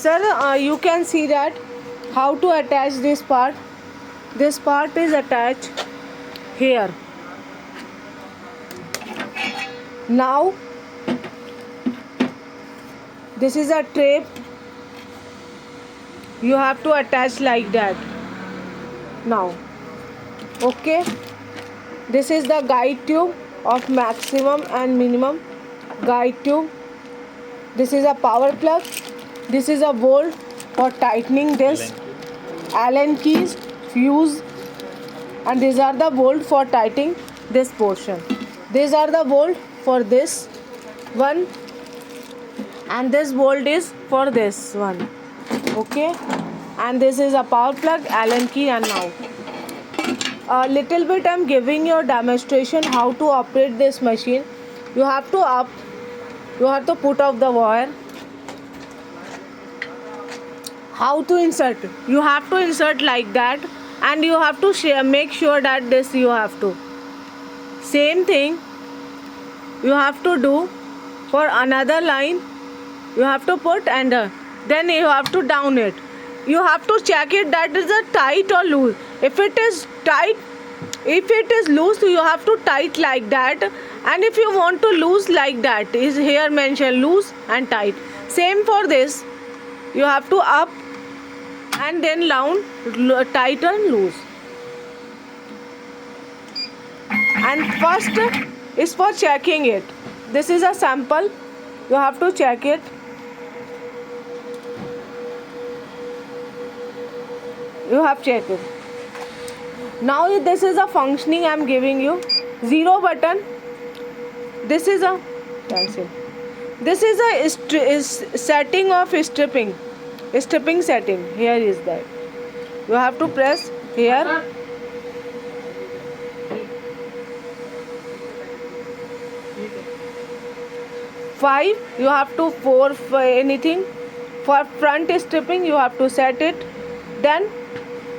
Sir, you can see that how to attach this part. This part is attached here. Now this is a tape. You have to attach like that. Now, okay. This is the guide tube of maximum and minimum guide tube. This is a power plug. This is a bolt for tightening this. Allen keys, fuse, and these are the bolt for tightening this portion. These are the bolt for this one, and this bolt is for this one. Okay, and this is a power plug, Allen key, and now a little bit I'm giving your demonstration how to operate this machine. You have to put up the wire. How to insert? You have to insert like that, and you have to make sure that this you have to. Same thing you have to do for another line. You have to put, and then you have to down it. You have to check it that is a tight or loose. If it is tight, if it is loose, you have to tight like that. And if you want to loose like that, is here mentioned loose and tight. Same for this. You have to up and then down, tight and loose. And first is for checking it. This is a sample. You have to check it. You have checked it. Now this is a functioning I am giving you. 0 button. This is a cancel. This is a setting of stripping. Stripping setting. Here is that. You have to press here. Five. You have to for anything. For front stripping, you have to set it. Then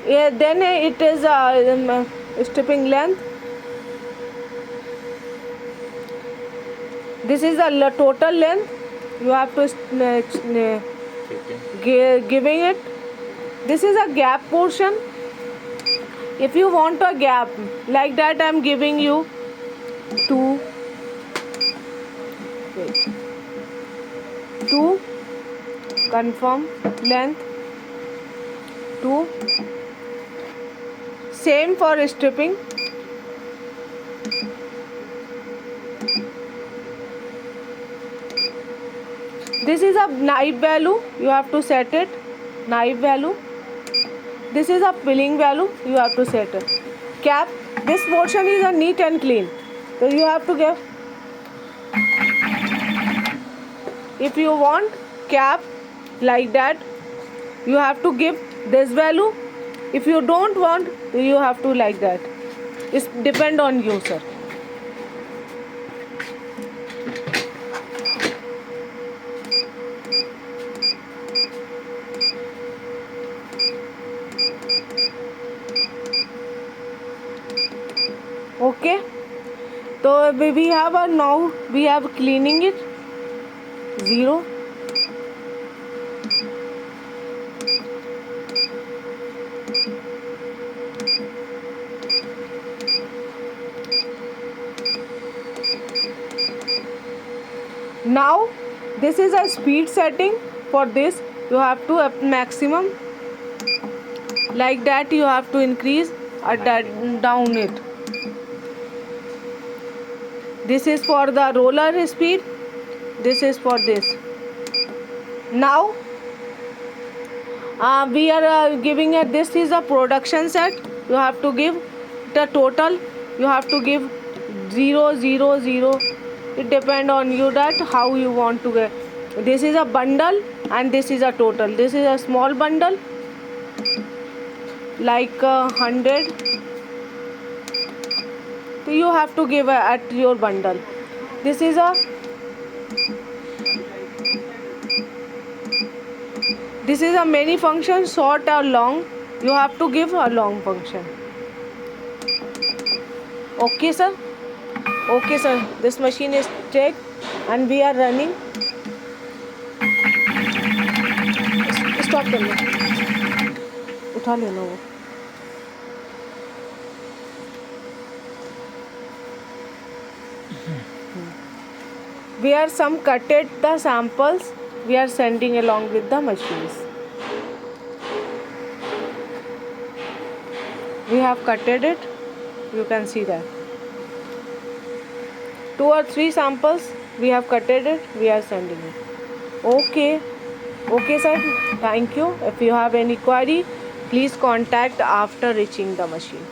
it is stripping length. This is the total length. You have to giving it. This is a gap portion. If you want a gap like that, I am giving you 2. 2. Confirm length 2. Same for stripping. This is a knife value. You have to set it. Knife value. This is a filling value. You have to set it. Cap. This portion is a neat and clean. So you have to give. If you want cap like that, you have to give this value. If you don't want, you have to like that. It depend on you, sir. Okay. So we have a now we have cleaning it. 0. Now this is a speed setting. For this you have to up maximum like that. You have to increase or down it. This is for the roller speed. This is for this. Now we are giving it. This is a production set. You have to give the total. You have to give 0 0 0. It depends on you that how you want to get. This is a bundle and this is a total. This is a small bundle like 100. So you have to give at your bundle. This is a many function, short or long. You have to give a long function. Okay, sir. Okay, sir. This machine is checked and we are running. बात कर लो, उठा लेना वो। We are some cutted the samples we are sending along with the machines. We have cutted it. You can see that. 2 or 3 samples we have cutted it. We are sending it. Okay. Okay, sir. Thank you. If you have any query, please contact after reaching the machine.